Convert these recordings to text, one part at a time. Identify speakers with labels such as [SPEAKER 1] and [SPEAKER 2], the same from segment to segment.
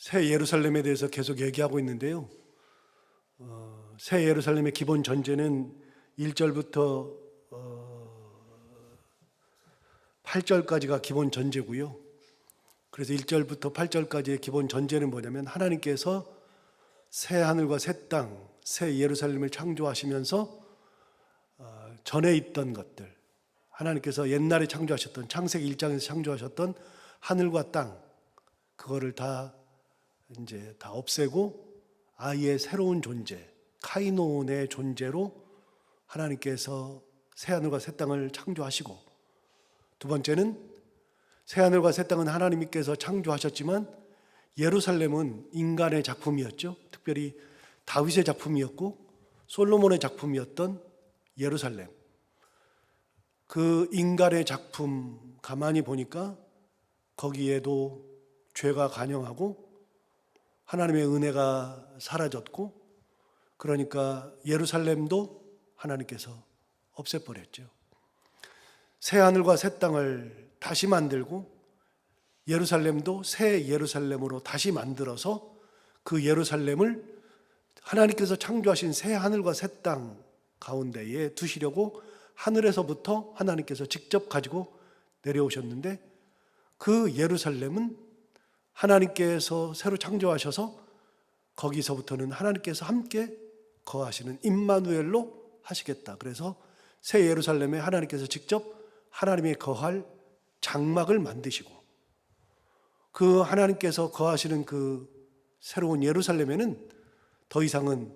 [SPEAKER 1] 새 예루살렘에 대해서 계속 얘기하고 있는데요. 새 예루살렘의 기본 전제는 1절부터 8절까지가 기본 전제고요. 그래서 1절부터 8절까지의 기본 전제는 뭐냐면 하나님께서 새 하늘과 새 땅, 새 예루살렘을 창조하시면서 전에 있던 것들, 하나님께서 옛날에 창조하셨던 창세기 1장에서 창조하셨던 하늘과 땅, 그거를 다 없애고 아예 새로운 존재, 카이노의 존재로 하나님께서 새 하늘과 새 땅을 창조하시고, 두 번째는 새 하늘과 새 땅은 하나님께서 창조하셨지만 예루살렘은 인간의 작품이었죠. 특별히 다윗의 작품이었고 솔로몬의 작품이었던 예루살렘, 그 인간의 작품 가만히 보니까 거기에도 죄가 관영하고 하나님의 은혜가 사라졌고, 그러니까 예루살렘도 하나님께서 없애버렸죠. 새 하늘과 새 땅을 다시 만들고 예루살렘도 새 예루살렘으로 다시 만들어서 그 예루살렘을 하나님께서 창조하신 새 하늘과 새 땅 가운데에 두시려고 하늘에서부터 하나님께서 직접 가지고 내려오셨는데, 그 예루살렘은 하나님께서 새로 창조하셔서 거기서부터는 하나님께서 함께 거하시는 임마누엘로 하시겠다. 그래서 새 예루살렘에 하나님께서 직접 하나님의 거할 장막을 만드시고, 그 하나님께서 거하시는 그 새로운 예루살렘에는 더 이상은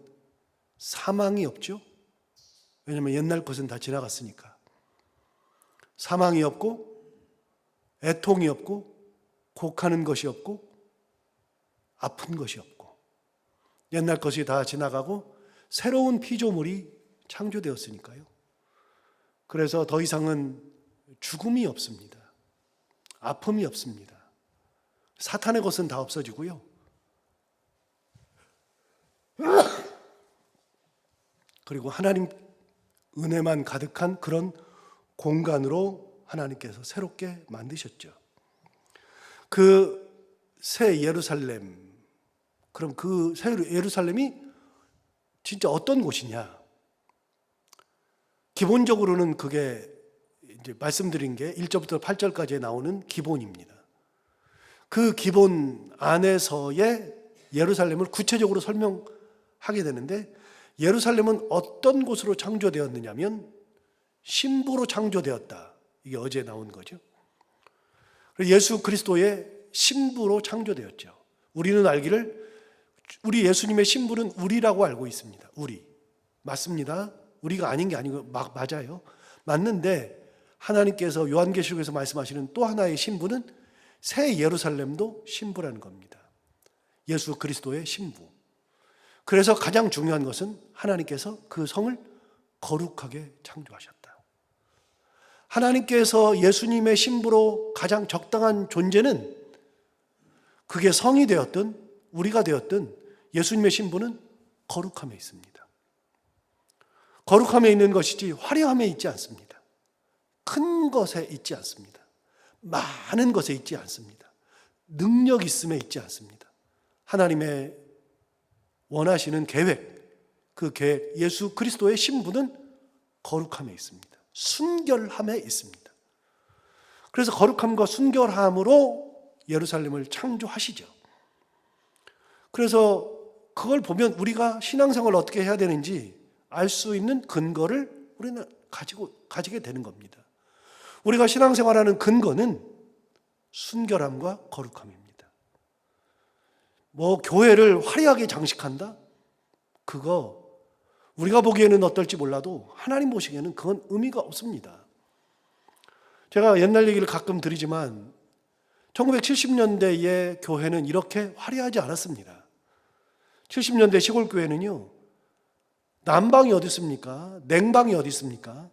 [SPEAKER 1] 사망이 없죠. 왜냐하면 옛날 것은 다 지나갔으니까. 사망이 없고 애통이 없고 곡하는 것이 없고 아픈 것이 없고, 옛날 것이 다 지나가고 새로운 피조물이 창조되었으니까요. 그래서 더 이상은 죽음이 없습니다. 아픔이 없습니다. 사탄의 것은 다 없어지고요. 그리고 하나님 은혜만 가득한 그런 공간으로 하나님께서 새롭게 만드셨죠. 그 새 예루살렘, 그럼 그 새 예루살렘이 진짜 어떤 곳이냐? 기본적으로는 그게 이제 말씀드린 게 1절부터 8절까지에 나오는 기본입니다. 그 기본 안에서의 예루살렘을 구체적으로 설명하게 되는데, 예루살렘은 어떤 곳으로 창조되었느냐면 신부로 창조되었다. 이게 어제 나온 거죠. 예수 그리스도의 신부로 창조되었죠. 우리는 알기를 우리 예수님의 신부는 우리라고 알고 있습니다. 우리. 맞습니다. 우리가 아닌 게 아니고 맞아요. 맞는데 하나님께서 요한계시록에서 말씀하시는 또 하나의 신부는 새 예루살렘도 신부라는 겁니다. 예수 그리스도의 신부. 그래서 가장 중요한 것은 하나님께서 그 성을 거룩하게 창조하셨다. 하나님께서 예수님의 신부로 가장 적당한 존재는, 그게 성이 되었든 우리가 되었든 예수님의 신부는 거룩함에 있습니다. 거룩함에 있는 것이지 화려함에 있지 않습니다. 큰 것에 있지 않습니다. 많은 것에 있지 않습니다. 능력 있음에 있지 않습니다. 하나님의 원하시는 계획, 그 계획, 예수 그리스도의 신부는 거룩함에 있습니다. 순결함에 있습니다. 그래서 거룩함과 순결함으로 예루살렘을 창조하시죠. 그래서 그걸 보면 우리가 신앙생활을 어떻게 해야 되는지 알 수 있는 근거를 우리는 가지게 되는 겁니다. 우리가 신앙생활하는 근거는 순결함과 거룩함입니다. 교회를 화려하게 장식한다? 그거 우리가 보기에는 어떨지 몰라도 하나님 보시기에는 그건 의미가 없습니다. 제가 옛날 얘기를 가끔 드리지만 1970년대의 교회는 이렇게 화려하지 않았습니다. 70년대 시골 교회는요, 난방이 어디 있습니까? 냉방이 어디 있습니까?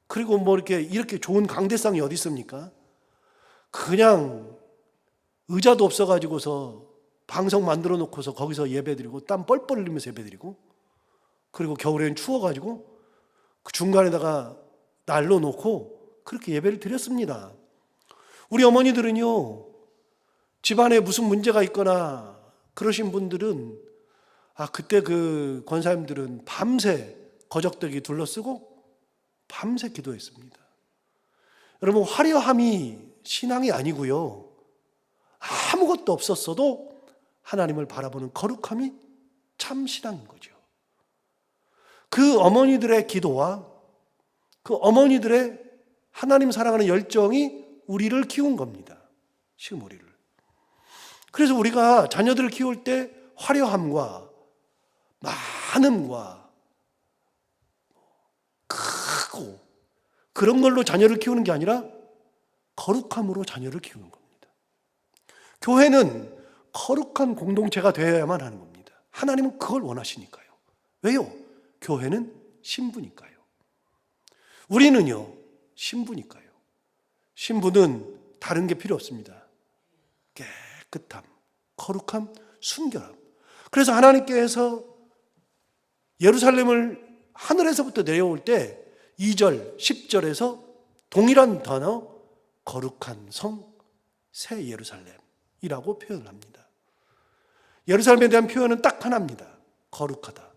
[SPEAKER 1] 그리고 이렇게 좋은 강대상이 어디 있습니까? 그냥 의자도 없어가지고서 방석 만들어 놓고서 거기서 예배드리고 땀 뻘뻘 흘리면서 예배드리고, 그리고 겨울에는 추워가지고 그 중간에다가 난로 놓고 그렇게 예배를 드렸습니다. 우리 어머니들은요, 집안에 무슨 문제가 있거나 그러신 분들은 그때 그 권사님들은 밤새 거적대기 둘러쓰고 밤새 기도했습니다. 여러분, 화려함이 신앙이 아니고요, 아무것도 없었어도 하나님을 바라보는 거룩함이 참 신앙인 거죠. 그 어머니들의 기도와 그 어머니들의 하나님 사랑하는 열정이 우리를 키운 겁니다. 지금 우리를. 그래서 우리가 자녀들을 키울 때 화려함과 많음과 크고 그런 걸로 자녀를 키우는 게 아니라 거룩함으로 자녀를 키우는 겁니다. 교회는 거룩한 공동체가 되어야만 하는 겁니다. 하나님은 그걸 원하시니까요. 왜요? 교회는 신부니까요. 우리는요, 신부니까요. 신부는 다른 게 필요 없습니다. 깨끗함, 거룩함, 순결함. 그래서 하나님께서 예루살렘을 하늘에서부터 내려올 때 2절, 10절에서 동일한 단어 거룩한 성, 새 예루살렘이라고 표현을 합니다. 예루살렘에 대한 표현은 딱 하나입니다. 거룩하다.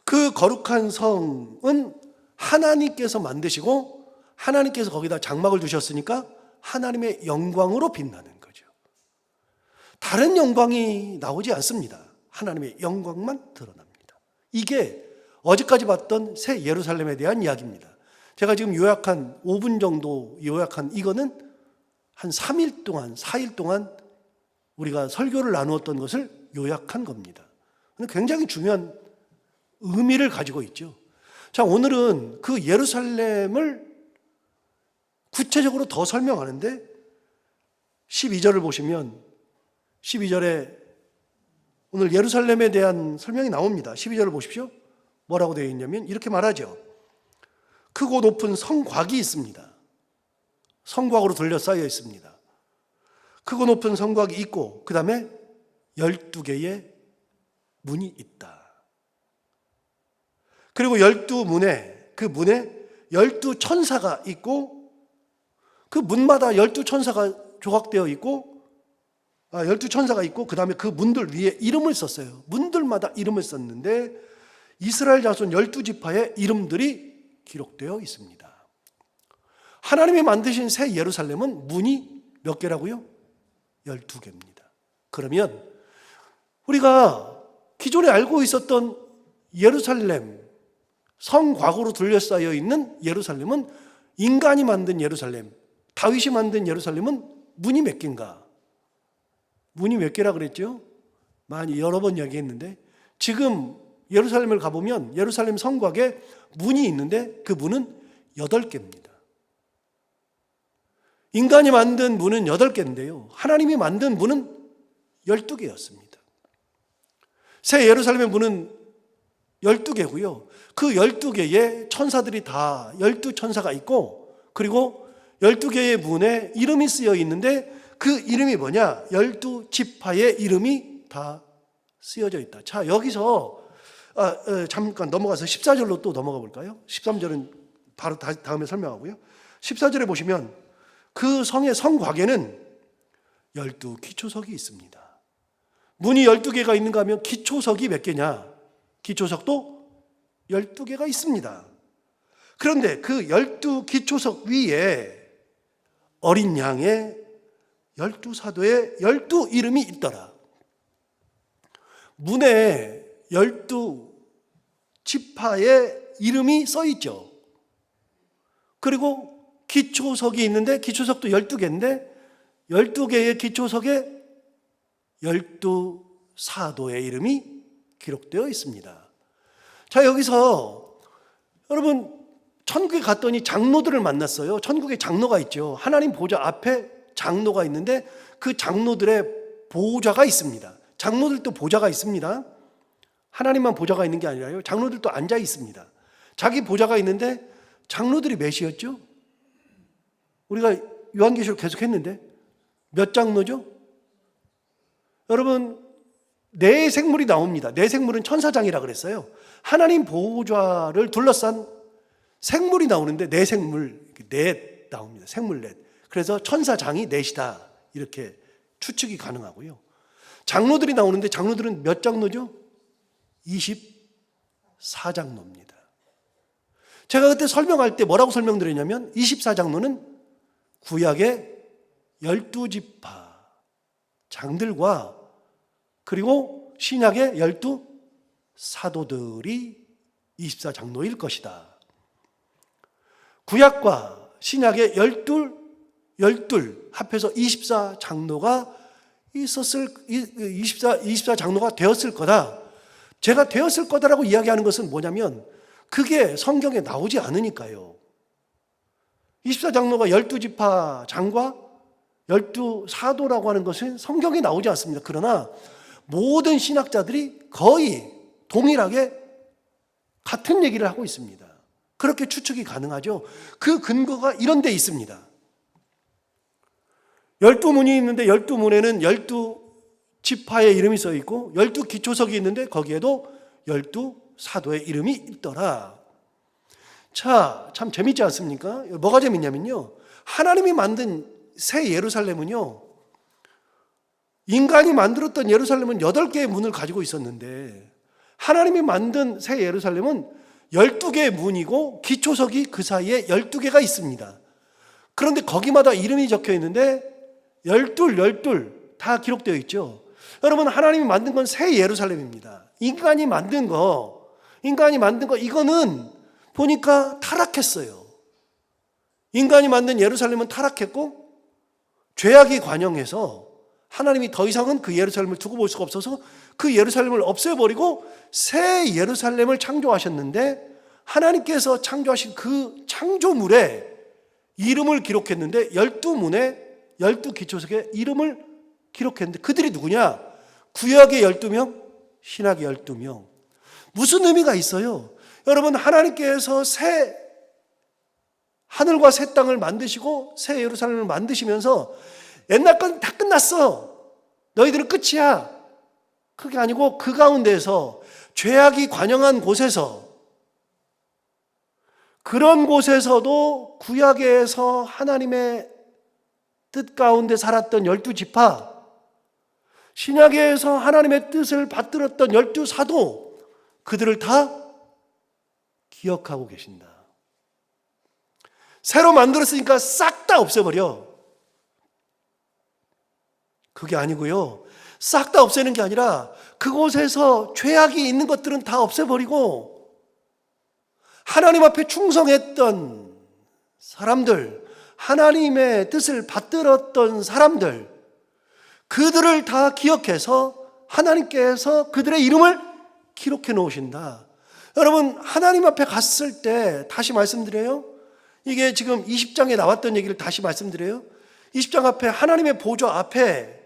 [SPEAKER 1] 그 거룩한 성은 하나님께서 만드시고 하나님께서 거기다 장막을 두셨으니까 하나님의 영광으로 빛나는 거죠. 다른 영광이 나오지 않습니다. 하나님의 영광만 드러납니다. 이게 어제까지 봤던 새 예루살렘에 대한 이야기입니다. 제가 지금 요약한 5분 정도 요약한 이거는 한 3일 동안 4일 동안 우리가 설교를 나누었던 것을 요약한 겁니다. 굉장히 중요한 의미를 가지고 있죠. 자, 오늘은 그 예루살렘을 구체적으로 더 설명하는데 12절을 보시면 12절에 오늘 예루살렘에 대한 설명이 나옵니다. 12절을 보십시오. 뭐라고 되어 있냐면 이렇게 말하죠. 크고 높은 성곽이 있습니다. 성곽으로 둘러싸여 있습니다. 크고 높은 성곽이 있고 그 다음에 12개의 문이 있다. 그리고 12문에 그 문에 12천사가 있고 그 문마다 12천사가 조각되어 있고 12천사가 있고 그 다음에 그 문들 위에 이름을 썼어요. 문들마다 이름을 썼는데 이스라엘 자손 12지파의 이름들이 기록되어 있습니다. 하나님이 만드신 새 예루살렘은 문이 몇 개라고요? 12개입니다. 그러면 우리가 기존에 알고 있었던 예루살렘, 성곽으로 둘러싸여 있는 예루살렘은 인간이 만든 예루살렘, 다윗이 만든 예루살렘은 문이 몇 개인가? 문이 몇 개라 그랬죠? 많이 여러 번 이야기했는데 지금 예루살렘을 가보면 예루살렘 성곽에 문이 있는데 그 문은 8개입니다. 인간이 만든 문은 8개인데요. 하나님이 만든 문은 12개였습니다. 새 예루살렘의 문은 12개고요. 그 12개의 천사들이 다 12천사가 있고 그리고 12개의 문에 이름이 쓰여 있는데 그 이름이 뭐냐? 12지파의 이름이 다 쓰여져 있다. 자, 여기서 잠깐 넘어가서 14절로 또 넘어가 볼까요? 13절은 바로 다음에 설명하고요. 14절에 보시면 그 성의 성곽에는 12기초석이 있습니다. 문이 12개가 있는가 하면 기초석이 몇 개냐? 기초석도 12개가 있습니다. 그런데 그 12기초석 위에 어린 양의 12사도의 12이름이 있더라. 문에 12지파의 이름이 써 있죠. 그리고 기초석이 있는데 기초석도 12개인데 12개의 기초석에 12사도의 이름이 기록되어 있습니다. 자, 여기서 여러분 천국에 갔더니 장로들을 만났어요. 천국에 장로가 있죠. 하나님 보좌 앞에 장로가 있는데 그 장로들의 보좌가 있습니다. 장로들도 보좌가 있습니다. 하나님만 보좌가 있는 게 아니라요. 장로들도 앉아 있습니다. 자기 보좌가 있는데 장로들이 몇이었죠? 우리가 요한계시록 계속 했는데 몇 장로죠? 여러분, 네 생물이 나옵니다. 네 생물은 천사장이라 그랬어요. 하나님 보좌를 둘러싼 생물이 나오는데 네 생물, 넷 나옵니다. 생물 넷. 그래서 천사장이 넷이다 이렇게 추측이 가능하고요. 장로들이 나오는데 장로들은 몇 장로죠? 24장로입니다. 제가 그때 설명할 때 뭐라고 설명드렸냐면 24장로는 구약의 12지파 장들과 그리고 신약의 12사도들이 24장로일 것이다. 구약과 신약의 12 합해서 24장로가 있었을 24장로가 되었을 거다. 제가 되었을 거다라고 이야기하는 것은 뭐냐면 그게 성경에 나오지 않으니까요. 24장로가 12지파 장과 12사도라고 하는 것은 성경에 나오지 않습니다. 그러나 모든 신학자들이 거의 동일하게 같은 얘기를 하고 있습니다. 그렇게 추측이 가능하죠. 그 근거가 이런 데 있습니다. 12문이 있는데 12문에는 12지파의 이름이 써 있고 12기초석이 있는데 거기에도 12사도의 이름이 있더라. 자, 참 재밌지 않습니까? 뭐가 재밌냐면요, 하나님이 만든 새 예루살렘은요, 인간이 만들었던 예루살렘은 8개의 문을 가지고 있었는데 하나님이 만든 새 예루살렘은 12개의 문이고 기초석이 그 사이에 12개가 있습니다. 그런데 거기마다 이름이 적혀 있는데 12 다 기록되어 있죠. 여러분, 하나님이 만든 건 새 예루살렘입니다. 인간이 만든 거 이거는 보니까 타락했어요. 인간이 만든 예루살렘은 타락했고 죄악이 관영해서 하나님이 더 이상은 그 예루살렘을 두고 볼 수가 없어서 그 예루살렘을 없애버리고 새 예루살렘을 창조하셨는데 하나님께서 창조하신 그 창조물에 이름을 기록했는데 12문에 12기초석에 이름을 기록했는데 그들이 누구냐? 구약의 12명, 신약의 12명. 무슨 의미가 있어요? 여러분, 하나님께서 새 하늘과 새 땅을 만드시고 새 예루살렘을 만드시면서 옛날 건 다 끝났어. 너희들은 끝이야. 그게 아니고 그 가운데서 죄악이 관영한 곳에서 그런 곳에서도 구약에서 하나님의 뜻 가운데 살았던 12지파, 신약에서 하나님의 뜻을 받들었던 12사도, 그들을 다 기억하고 계신다. 새로 만들었으니까 싹 다 없애버려. 그게 아니고요, 싹 다 없애는 게 아니라 그곳에서 죄악이 있는 것들은 다 없애버리고 하나님 앞에 충성했던 사람들, 하나님의 뜻을 받들었던 사람들, 그들을 다 기억해서 하나님께서 그들의 이름을 기록해 놓으신다. 여러분, 하나님 앞에 갔을 때, 다시 말씀드려요, 이게 지금 20장에 나왔던 얘기를 다시 말씀드려요. 20장 앞에 하나님의 보좌 앞에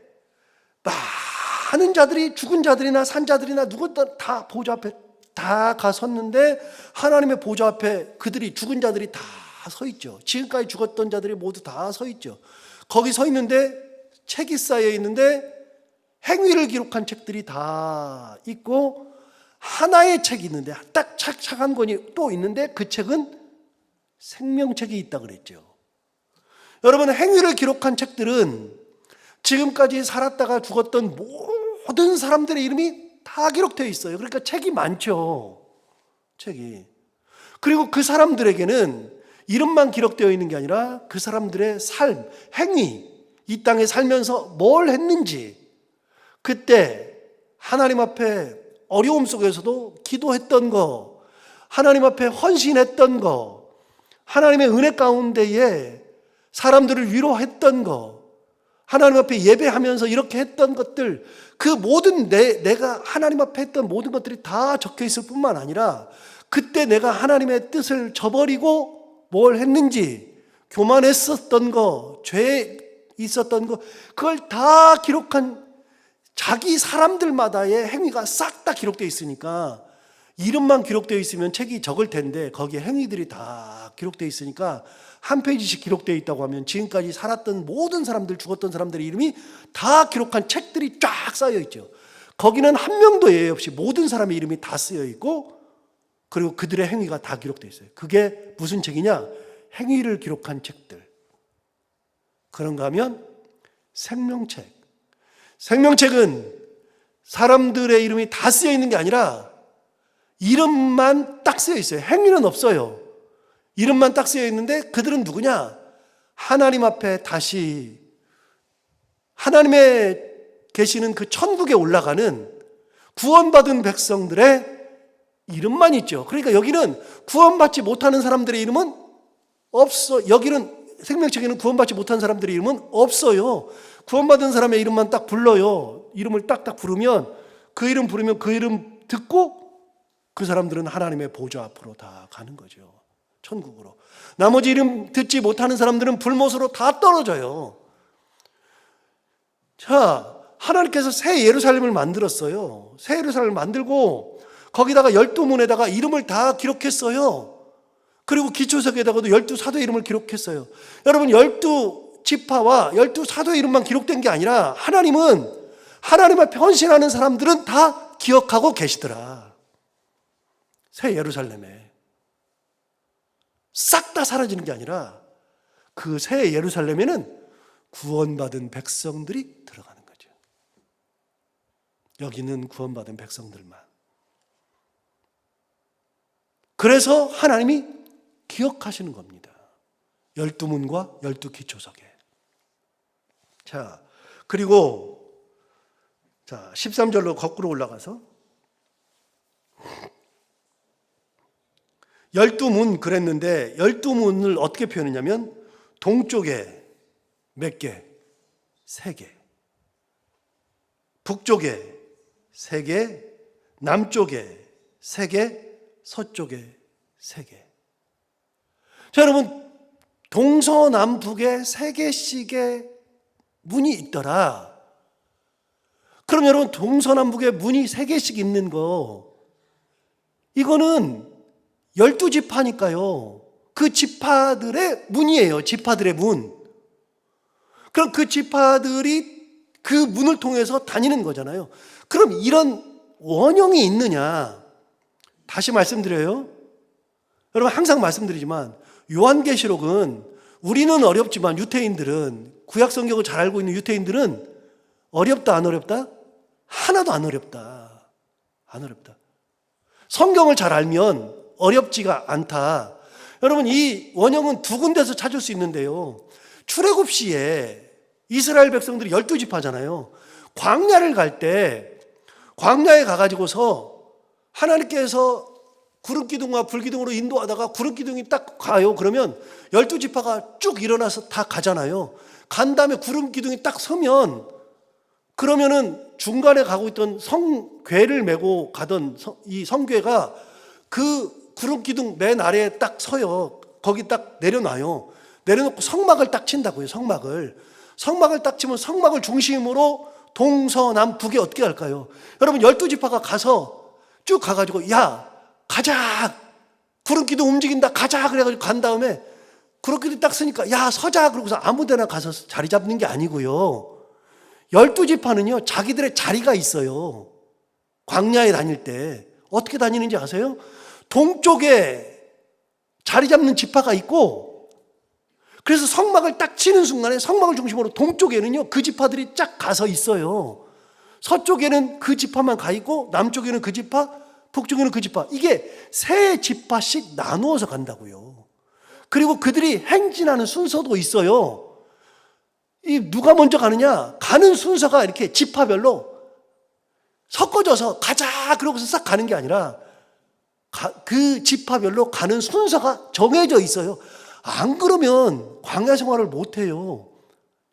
[SPEAKER 1] 많은 자들이, 죽은 자들이나 산 자들이나 누구든 다 보좌 앞에 다 가섰는데 하나님의 보좌 앞에 그들이, 죽은 자들이 다 서 있죠. 지금까지 죽었던 자들이 모두 다 서 있죠. 거기 서 있는데 책이 쌓여 있는데 행위를 기록한 책들이 다 있고 하나의 책이 있는데 딱 책 한 권이 또 있는데 그 책은 생명책이 있다 그랬죠. 여러분, 행위를 기록한 책들은 지금까지 살았다가 죽었던 모든 사람들의 이름이 다 기록되어 있어요. 그러니까 책이 많죠. 책이. 그리고 그 사람들에게는 이름만 기록되어 있는 게 아니라 그 사람들의 삶, 행위, 이 땅에 살면서 뭘 했는지, 그때 하나님 앞에 어려움 속에서도 기도했던 거, 하나님 앞에 헌신했던 거, 하나님의 은혜 가운데에 사람들을 위로했던 거, 하나님 앞에 예배하면서 이렇게 했던 것들, 그 모든 내가 하나님 앞에 했던 모든 것들이 다 적혀 있을 뿐만 아니라 그때 내가 하나님의 뜻을 저버리고 뭘 했는지, 교만했었던 거, 죄 있었던 거, 그걸 다 기록한 자기 사람들마다의 행위가 싹 다 기록되어 있으니까, 이름만 기록되어 있으면 책이 적을 텐데 거기에 행위들이 다 기록되어 있으니까 한 페이지씩 기록되어 있다고 하면 지금까지 살았던 모든 사람들, 죽었던 사람들의 이름이 다 기록한 책들이 쫙 쌓여 있죠. 거기는 한 명도 예외 없이 모든 사람의 이름이 다 쓰여 있고, 그리고 그들의 행위가 다 기록되어 있어요. 그게 무슨 책이냐? 행위를 기록한 책들. 그런가 하면 생명책, 생명책은 사람들의 이름이 다 쓰여 있는 게 아니라 이름만 딱 쓰여 있어요. 행위는 없어요. 이름만 딱 쓰여 있는데 그들은 누구냐? 하나님 앞에 다시 하나님의 계시는 그 천국에 올라가는 구원받은 백성들의 이름만 있죠. 그러니까 여기는 구원받지 못하는 사람들의 이름은 없어. 여기는 생명책에는 구원받지 못한 사람들의 이름은 없어요. 구원받은 사람의 이름만 딱 불러요. 이름을 딱딱 부르면 그 이름 부르면 그 이름 듣고 그 사람들은 하나님의 보좌 앞으로 다 가는 거죠. 천국으로. 나머지 이름 듣지 못하는 사람들은 불못으로 다 떨어져요. 자, 하나님께서 새 예루살렘을 만들었어요. 새 예루살렘을 만들고 거기다가 12문에다가 이름을 다 기록했어요. 그리고 기초석에다가도 12사도의 이름을 기록했어요. 여러분, 12지파와 12사도의 이름만 기록된 게 아니라 하나님은 하나님 앞에 헌신하는 사람들은 다 기억하고 계시더라. 새 예루살렘에 싹 다 사라지는 게 아니라 그 새 예루살렘에는 구원받은 백성들이 들어가는 거죠. 여기는 구원받은 백성들만. 그래서 하나님이 기억하시는 겁니다. 12문과 12기초석에. 자, 그리고 13절로 거꾸로 올라가서 12문 그랬는데 12문을 어떻게 표현했냐면 동쪽에 몇 개? 3개. 북쪽에 3개, 남쪽에 3개, 서쪽에 3개. 자, 여러분, 동서남북에 3개씩의 문이 있더라. 그럼 여러분, 동서남북에 문이 3개씩 있는 거, 이거는 12지파니까요. 그 지파들의 문이에요. 지파들의 문. 그럼 그 지파들이 그 문을 통해서 다니는 거잖아요. 그럼 이런 원형이 있느냐? 다시 말씀드려요. 여러분, 항상 말씀드리지만 요한계시록은 우리는 어렵지만 유태인들은, 구약 성경을 잘 알고 있는 유태인들은 어렵다 안 어렵다? 하나도 안 어렵다. 안 어렵다. 성경을 잘 알면 어렵지가 않다. 여러분, 이 원형은 두 군데서 찾을 수 있는데요. 출애굽 시에 이스라엘 백성들이 12지파잖아요. 광야를 갈 때 광야에 가가지고서 하나님께서 구름기둥과 불기둥으로 인도하다가 구름기둥이 딱 가요. 그러면 12지파가 쭉 일어나서 다 가잖아요. 간 다음에 구름기둥이 딱 서면, 그러면은 중간에 가고 있던 성궤를 메고 가던 이 성궤가 그 구름기둥 맨 아래에 딱 서요. 거기 딱 내려놔요. 내려놓고 성막을 딱 친다고요. 성막을 딱 치면 성막을 중심으로 동서남북에 어떻게 갈까요? 여러분, 12지파가 가서 쭉 가가지고 야 가자, 구름기둥 움직인다, 가자 그래가지고 간 다음에 구름기둥 딱 쓰니까 야 서자 그러고서 아무 데나 가서 자리 잡는 게 아니고요. 12지파는요 자기들의 자리가 있어요. 광야에 다닐 때 어떻게 다니는지 아세요? 동쪽에 자리 잡는 지파가 있고, 그래서 성막을 딱 치는 순간에 성막을 중심으로 동쪽에는요 그 지파들이 쫙 가서 있어요. 서쪽에는 그 지파만 가 있고 남쪽에는 그 지파, 북쪽에는 그 지파. 이게 세 지파씩 나누어서 간다고요. 그리고 그들이 행진하는 순서도 있어요. 이 누가 먼저 가느냐? 가는 순서가 이렇게 지파별로 섞어져서 가자 그러고서 싹 가는 게 아니라 그 지파별로 가는 순서가 정해져 있어요. 안 그러면 광야 생활을 못 해요.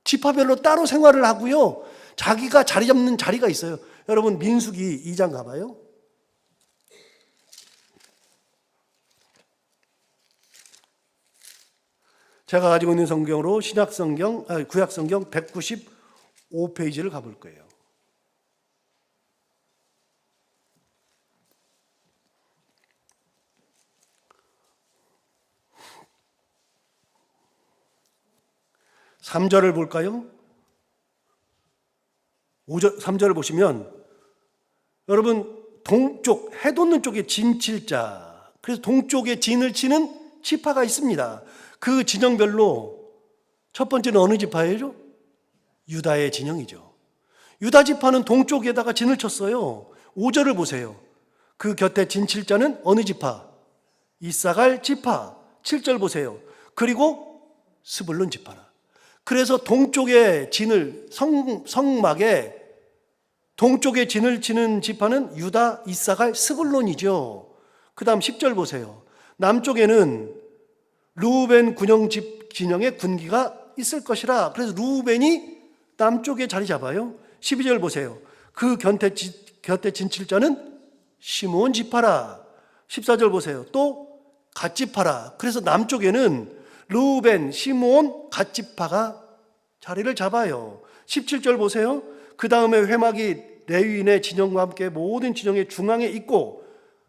[SPEAKER 1] 지파별로 따로 생활을 하고요. 자기가 자리 잡는 자리가 있어요. 여러분, 민수기 2장 가봐요. 제가 가지고 있는 성경으로 구약 성경 195페이지를 가볼 거예요. (3절을) 볼까요? 3절을 보시면 여러분, 동쪽 해 돋는 쪽에 진칠자, 그래서 동쪽에 진을 치는 지파가 있습니다. 그 진영별로 첫 번째는 어느 지파예요? 유다의 진영이죠. 유다 지파는 동쪽에다가 진을 쳤어요. 5절을 보세요. 그 곁에 진 칠 자는 어느 지파? 이사갈 지파. 7절 보세요. 그리고 스불론 지파라. 그래서 동쪽에 진을 성막에 동쪽에 진을 치는 지파는 유다, 이사갈, 스불론이죠. 그 다음 10절 보세요. 남쪽에는 르우벤 진영의 군기가 있을 것이라. 그래서 르우벤이 남쪽에 자리 잡아요. 12절 보세요. 그 곁에 진칠 자는 시므온 지파라. 14절 보세요. 또 갓 지파라. 그래서 남쪽에는 르우벤, 시므온, 갓 지파가 자리를 잡아요. 17절 보세요. 그 다음에 회막이 레위인의 진영과 함께 모든 진영의 중앙에 있고,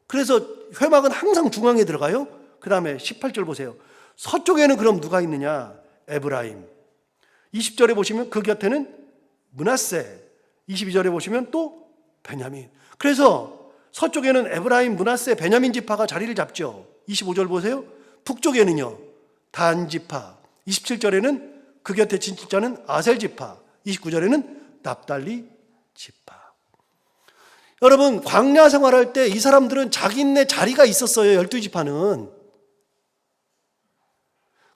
[SPEAKER 1] 그래서 회막은 항상 중앙에 들어가요. 그 다음에 18절 보세요. 서쪽에는 그럼 누가 있느냐? 에브라임. 20절에 보시면 그 곁에는 므낫세. 22절에 보시면 또 베냐민. 그래서 서쪽에는 에브라임, 므낫세, 베냐민 지파가 자리를 잡죠. 25절 보세요. 북쪽에는요, 단 지파. 27절에는 그 곁에 진칠 자는 아셀 지파. 29절에는 납달리 지파. 여러분, 광야 생활할 때 이 사람들은 자기네 자리가 있었어요. 12지파는.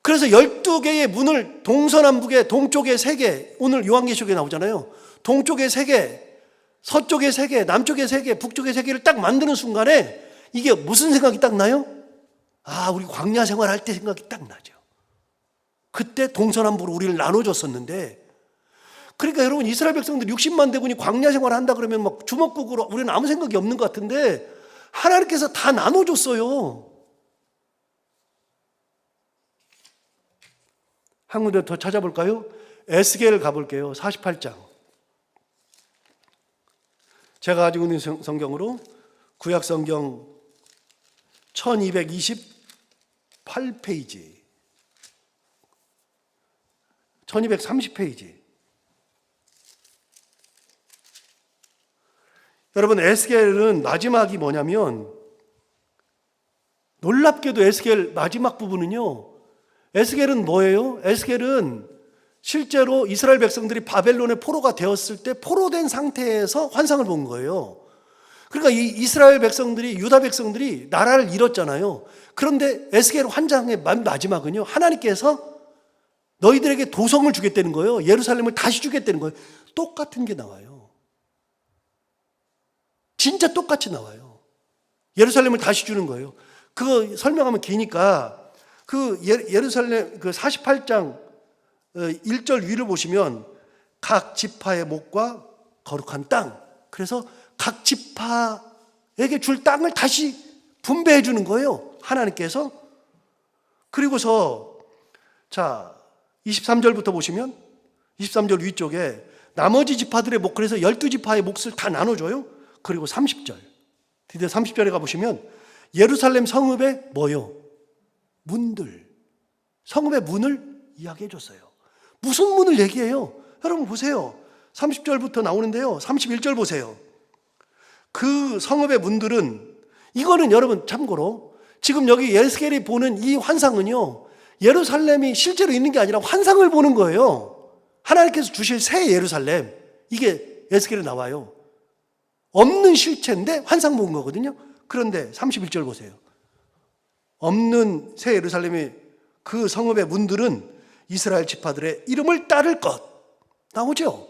[SPEAKER 1] 그래서 12개의 문을 동서남북에 동쪽에 3개, 오늘 요한계시록에 나오잖아요. 동쪽에 3개, 서쪽에 3개, 남쪽에 3개, 북쪽에 3개를 딱 만드는 순간에 이게 무슨 생각이 딱 나요? 아, 우리 광야 생활할 때 생각이 딱 나죠. 그때 동서남북으로 우리를 나눠줬었는데, 그러니까 여러분, 이스라엘 백성들 60만 대군이 광야 생활을 한다 그러면 막 주먹국으로 우리는 아무 생각이 없는 것 같은데 하나님께서 다 나눠줬어요. 한 군데 더 찾아볼까요? 에스겔을 가볼게요. 48장. 제가 가지고 있는 성경으로 구약성경 1228페이지, 1230페이지. 여러분, 에스겔은 마지막이 뭐냐면, 놀랍게도 에스겔 마지막 부분은요, 에스겔은 뭐예요? 에스겔은 실제로 이스라엘 백성들이 바벨론의 포로가 되었을 때 포로된 상태에서 환상을 본 거예요. 그러니까 이 이스라엘 백성들이, 유다 백성들이 나라를 잃었잖아요. 그런데 에스겔 환상의 마지막은요, 하나님께서 너희들에게 도성을 주겠다는 거예요. 예루살렘을 다시 주겠다는 거예요. 똑같은 게 나와요. 진짜 똑같이 나와요. 예루살렘을 다시 주는 거예요. 그거 설명하면 기니까 그 예루살렘 그 48장 1절 위를 보시면 각 지파의 목과 거룩한 땅. 그래서 각 지파에게 줄 땅을 다시 분배해 주는 거예요. 하나님께서. 그리고서 자 23절부터 보시면 23절 위쪽에 나머지 지파들의 목, 그래서 12지파의 몫을 다 나눠줘요. 그리고 30절, 드디어 30절에 가보시면 예루살렘 성읍의 뭐요? 문들, 성읍의 문을 이야기해 줬어요. 무슨 문을 얘기해요? 여러분 보세요. 30절부터 나오는데요, 31절 보세요. 그 성읍의 문들은, 이거는 여러분 참고로 지금 여기 에스겔이 보는 이 환상은요, 예루살렘이 실제로 있는 게 아니라 환상을 보는 거예요. 하나님께서 주실 새 예루살렘, 이게 에스겔에 나와요. 없는 실체인데 환상 본 거거든요. 그런데 31절 보세요. 없는 새 예루살렘의 그 성읍의 문들은 이스라엘 지파들의 이름을 따를 것. 나오죠?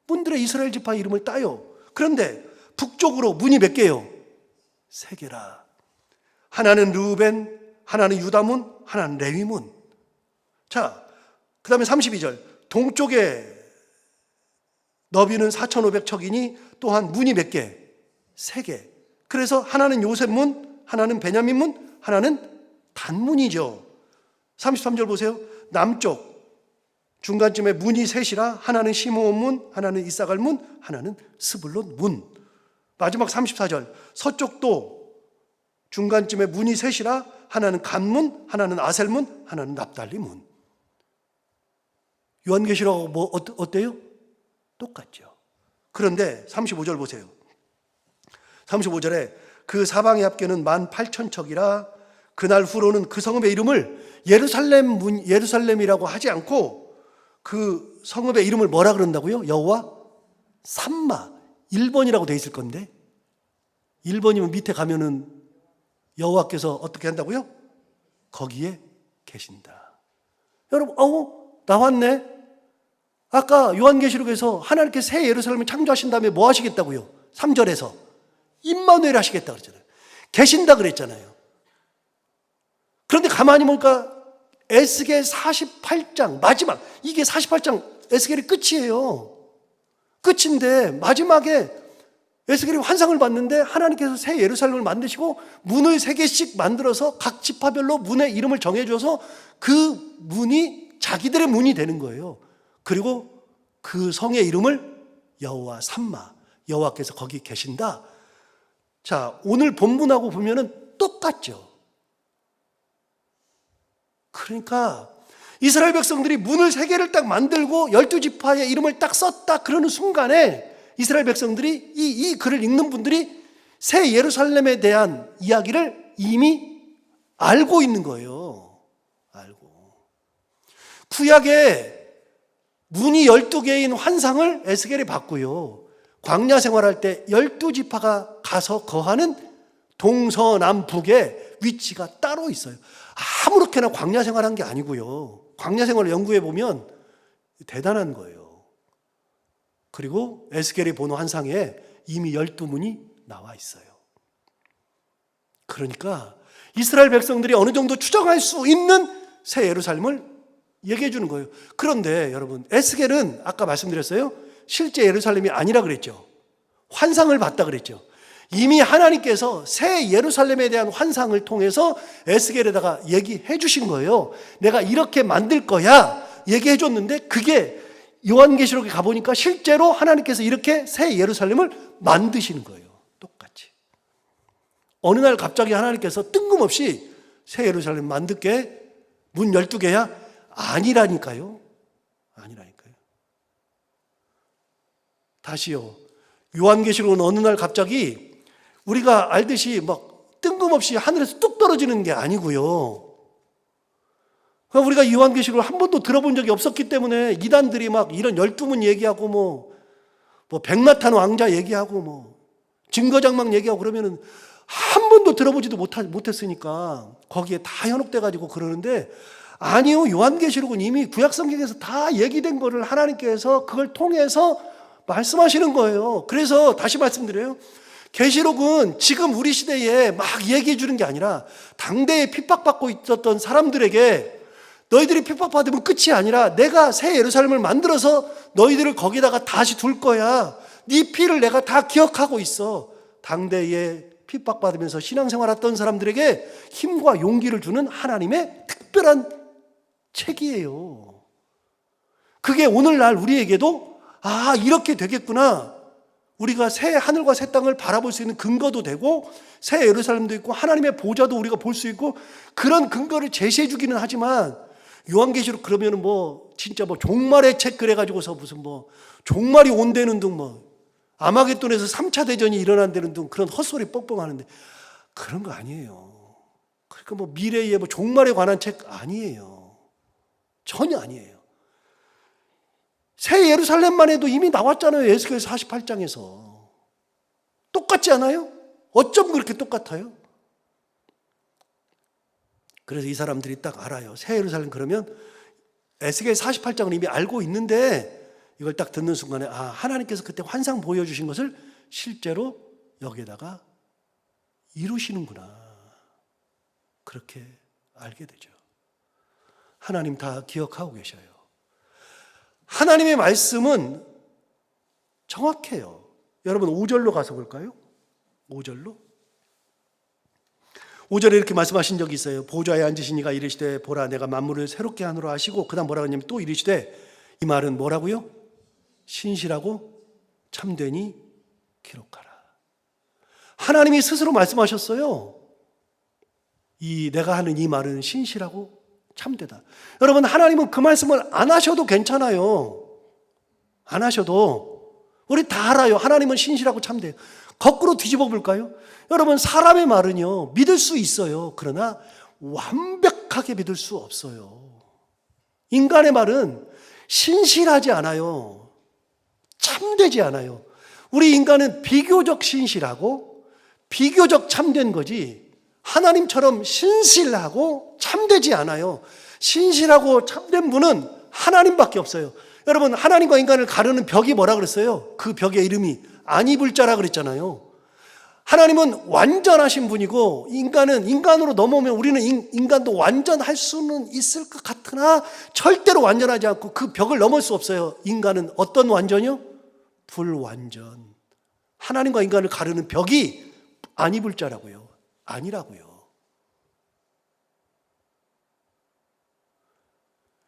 [SPEAKER 1] 문들의 이스라엘 지파 이름을 따요. 그런데 북쪽으로 문이 몇 개요? 3개라. 하나는 르우벤, 하나는 유다문, 하나는 레위문. 자, 그 다음에 32절. 동쪽에 너비는 4,500척이니 또한 문이 몇 개? 3개. 그래서 하나는 요셉문, 하나는 베냐민문, 하나는 단문이죠. 33절 보세요. 남쪽 중간쯤에 문이 셋이라 하나는 시므온문, 하나는 이사갈문, 하나는 스불론 문. 마지막 34절. 서쪽도 중간쯤에 문이 셋이라 하나는 간문, 하나는 아셀문, 하나는 납달리문. 요한계시록하고 뭐 어때요? 똑같죠. 그런데 35절 보세요. 35절에 그 사방의 합계는 18,000척이라 그날 후로는 그 성읍의 이름을 예루살렘이라고 하지 않고 그 성읍의 이름을 뭐라 그런다고요? 여호와 삼마 1번이라고 돼 있을 건데 1번이면 밑에 가면은 여호와께서 어떻게 한다고요? 거기에 계신다. 여러분, 나왔네. 아까 요한계시록에서 하나님께서 새 예루살렘을 창조하신 다음에 뭐 하시겠다고요? 3절에서 임마누엘 하시겠다 그랬잖아요. 계신다 그랬잖아요. 그런데 가만히 보니까 에스겔 48장 마지막, 이게 48장 에스겔이 끝이에요. 끝인데 마지막에 에스겔이 환상을 봤는데 하나님께서 새 예루살렘을 만드시고 문을 3개씩 만들어서 각 지파별로 문의 이름을 정해줘서 그 문이 자기들의 문이 되는 거예요. 그리고 그 성의 이름을 여호와 삼마, 여호와께서 거기 계신다. 자, 오늘 본문하고 보면은 똑같죠. 그러니까 이스라엘 백성들이 문을 3개를 딱 만들고 12지파의 이름을 딱 썼다 그러는 순간에 이스라엘 백성들이 이 글을 읽는 분들이 새 예루살렘에 대한 이야기를 이미 알고 있는 거예요. 알고. 구약에 문이 12개인 환상을 에스겔이 봤고요. 광야 생활할 때 12지파가 가서 거하는 동서남북의 위치가 따로 있어요. 아무렇게나 광야 생활한 게 아니고요. 광야 생활을 연구해 보면 대단한 거예요. 그리고 에스겔이 본 환상에 이미 12문이 나와 있어요. 그러니까 이스라엘 백성들이 어느 정도 추정할 수 있는 새 예루살렘을 얘기해 주는 거예요. 그런데 여러분, 에스겔은 아까 말씀드렸어요. 실제 예루살렘이 아니라 그랬죠. 환상을 봤다 그랬죠. 이미 하나님께서 새 예루살렘에 대한 환상을 통해서 에스겔에다가 얘기해 주신 거예요. 내가 이렇게 만들 거야 얘기해 줬는데 그게 요한계시록에 가보니까 실제로 하나님께서 이렇게 새 예루살렘을 만드시는 거예요. 똑같이. 어느 날 갑자기 하나님께서 뜬금없이 새 예루살렘 만들게, 문 12개야? 아니라니까요. 아니라니까요. 다시요. 요한계시록은 어느 날 갑자기 우리가 알듯이 막 뜬금없이 하늘에서 뚝 떨어지는 게 아니고요. 우리가 요한계시록을 한 번도 들어본 적이 없었기 때문에 이단들이 막 이런 12문 얘기하고 뭐 백마탄 왕자 얘기하고 증거장막 얘기하고 그러면은 한 번도 들어보지도 못했으니까 거기에 다 현혹돼 가지고 그러는데, 아니요. 요한계시록은 이미 구약성경에서 다 얘기된 거를 하나님께서 그걸 통해서 말씀하시는 거예요. 그래서 다시 말씀드려요. 계시록은 지금 우리 시대에 막 얘기해 주는 게 아니라 당대에 핍박받고 있었던 사람들에게 너희들이 핍박받으면 끝이 아니라 내가 새 예루살렘을 만들어서 너희들을 거기다가 다시 둘 거야. 네 피를 내가 다 기억하고 있어. 당대에 핍박받으면서 신앙생활했던 사람들에게 힘과 용기를 주는 하나님의 특별한 책이에요. 그게 오늘날 우리에게도 이렇게 되겠구나. 우리가 새 하늘과 새 땅을 바라볼 수 있는 근거도 되고 새 예루살렘도 있고 하나님의 보좌도 우리가 볼 수 있고 그런 근거를 제시해 주기는 하지만, 요한계시록 그러면은 진짜 종말의 책 그래가지고서 무슨 종말이 온다는 등 아마겟돈에서 3차 대전이 일어난다는 등 그런 헛소리 뻥뻥 하는데 그런 거 아니에요. 그러니까 미래의 종말에 관한 책 아니에요. 전혀 아니에요. 새 예루살렘만 해도 이미 나왔잖아요. 에스겔 48장에서. 똑같지 않아요? 어쩜 그렇게 똑같아요? 그래서 이 사람들이 딱 알아요. 새 예루살렘 그러면 에스겔 48장은 이미 알고 있는데 이걸 딱 듣는 순간에 하나님께서 그때 환상 보여주신 것을 실제로 여기에다가 이루시는구나. 그렇게 알게 되죠. 하나님 다 기억하고 계셔요. 하나님의 말씀은 정확해요. 여러분 5절로 가서 볼까요? 5절로. 5절에 이렇게 말씀하신 적이 있어요. 보좌에 앉으신 이가 이르시되 보라 내가 만물을 새롭게 하노라 하시고 그 다음 뭐라고 하냐면 또 이르시되, 이 말은 뭐라고요? 신실하고 참되니 기록하라. 하나님이 스스로 말씀하셨어요. 내가 하는 이 말은 신실하고 참되다. 여러분, 하나님은 그 말씀을 안 하셔도 괜찮아요. 안 하셔도 우리 다 알아요. 하나님은 신실하고 참돼요. 거꾸로 뒤집어 볼까요? 여러분, 사람의 말은요 믿을 수 있어요. 그러나 완벽하게 믿을 수 없어요. 인간의 말은 신실하지 않아요. 참되지 않아요. 우리 인간은 비교적 신실하고 비교적 참된 거지 하나님처럼 신실하고 참되지 않아요. 신실하고 참된 분은 하나님밖에 없어요. 여러분, 하나님과 인간을 가르는 벽이 뭐라 그랬어요? 그 벽의 이름이 안 입을 자라 그랬잖아요. 하나님은 완전하신 분이고 인간은 인간으로 넘어오면 우리는 인간도 완전할 수는 있을 것 같으나 절대로 완전하지 않고 그 벽을 넘을 수 없어요. 인간은 어떤 완전이요? 불완전. 하나님과 인간을 가르는 벽이 안 입을 자라고요. 아니라고요.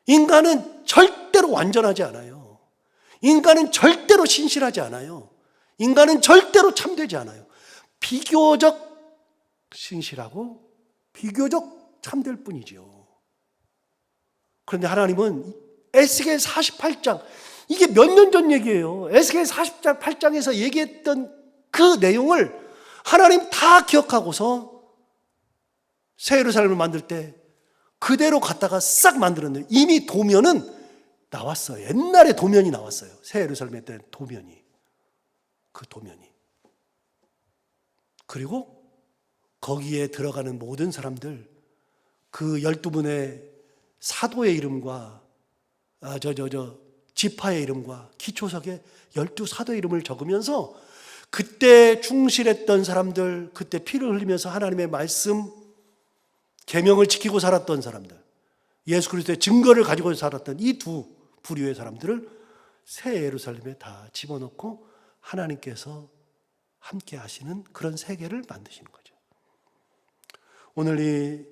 [SPEAKER 1] 인간은 절대로 완전하지 않아요. 인간은 절대로 신실하지 않아요. 인간은 절대로 참되지 않아요. 비교적 신실하고 비교적 참될 뿐이죠. 그런데 하나님은 에스겔 48장, 이게 몇 년 전 얘기예요. 에스겔 48장에서 얘기했던 그 내용을 하나님 다 기억하고서 새 예루살렘을 만들 때 그대로 갖다가 싹 만들었네요. 이미 도면은 나왔어요. 옛날에 도면이 나왔어요. 새 예루살렘 때 도면이. 그 도면이. 그리고 거기에 들어가는 모든 사람들, 그 12분의 사도의 이름과 지파의 이름과 기초석에 12사도의 이름을 적으면서 그때 충실했던 사람들, 그때 피를 흘리면서 하나님의 말씀 계명을 지키고 살았던 사람들, 예수 그리스도의 증거를 가지고 살았던 이 두 부류의 사람들을 새 예루살렘에 다 집어넣고 하나님께서 함께 하시는 그런 세계를 만드시는 거죠. 오늘 이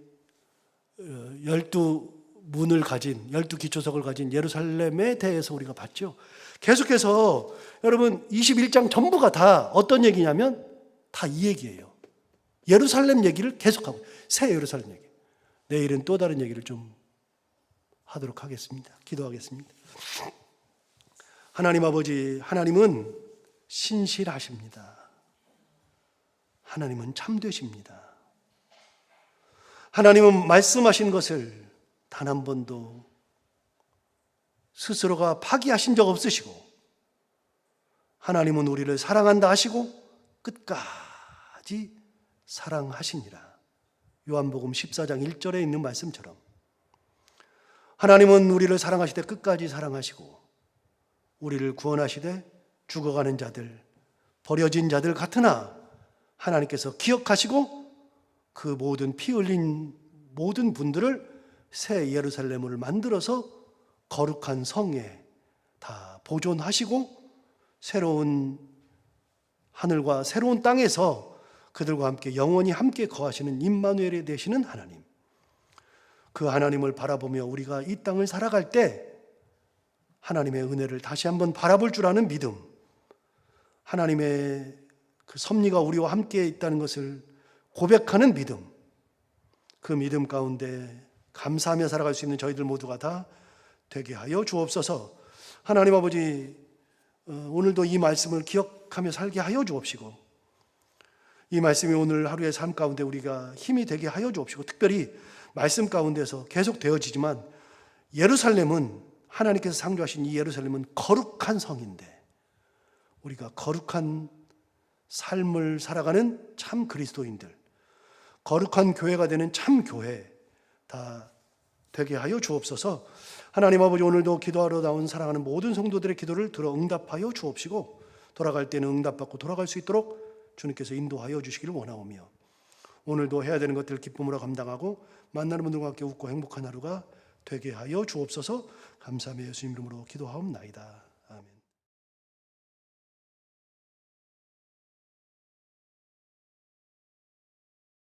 [SPEAKER 1] 12문을 가진, 12기초석을 가진 예루살렘에 대해서 우리가 봤죠. 계속해서 여러분 21장 전부가 다 어떤 얘기냐면 다 이 얘기예요. 예루살렘 얘기를 계속하고, 새 예루살렘 얘기. 내일은 또 다른 얘기를 좀 하도록 하겠습니다. 기도하겠습니다. 하나님 아버지, 하나님은 신실하십니다. 하나님은 참되십니다. 하나님은 말씀하신 것을 단 한 번도 스스로가 파기하신 적 없으시고, 하나님은 우리를 사랑한다 하시고 끝까지 사랑하시니라. 요한복음 14장 1절에 있는 말씀처럼 하나님은 우리를 사랑하시되 끝까지 사랑하시고 우리를 구원하시되 죽어가는 자들, 버려진 자들 같으나 하나님께서 기억하시고 그 모든 피 흘린 모든 분들을 새 예루살렘을 만들어서 거룩한 성에 다 보존하시고 새로운 하늘과 새로운 땅에서 그들과 함께 영원히 함께 거하시는 임마누엘이 되시는 하나님, 그 하나님을 바라보며 우리가 이 땅을 살아갈 때 하나님의 은혜를 다시 한번 바라볼 줄 아는 믿음, 하나님의 그 섭리가 우리와 함께 있다는 것을 고백하는 믿음, 그 믿음 가운데 감사하며 살아갈 수 있는 저희들 모두가 다 되게 하여 주옵소서. 하나님 아버지, 오늘도 이 말씀을 기억하며 살게 하여 주옵시고, 이 말씀이 오늘 하루의 삶 가운데 우리가 힘이 되게 하여 주옵시고, 특별히 말씀 가운데서 계속 되어지지만 예루살렘은, 하나님께서 상조하신 이 예루살렘은 거룩한 성인데 우리가 거룩한 삶을 살아가는 참 그리스도인들, 거룩한 교회가 되는 참 교회 다 되게 하여 주옵소서. 하나님 아버지, 오늘도 기도하러 나온 사랑하는 모든 성도들의 기도를 들어 응답하여 주옵시고, 돌아갈 때는 응답받고 돌아갈 수 있도록 주님께서 인도하여 주시기를 원하오며, 오늘도 해야 되는 것들을 기쁨으로 감당하고 만나는 분들과 함께 웃고 행복한 하루가 되게 하여 주옵소서. 감사하며 예수님 이름으로 기도하옵나이다.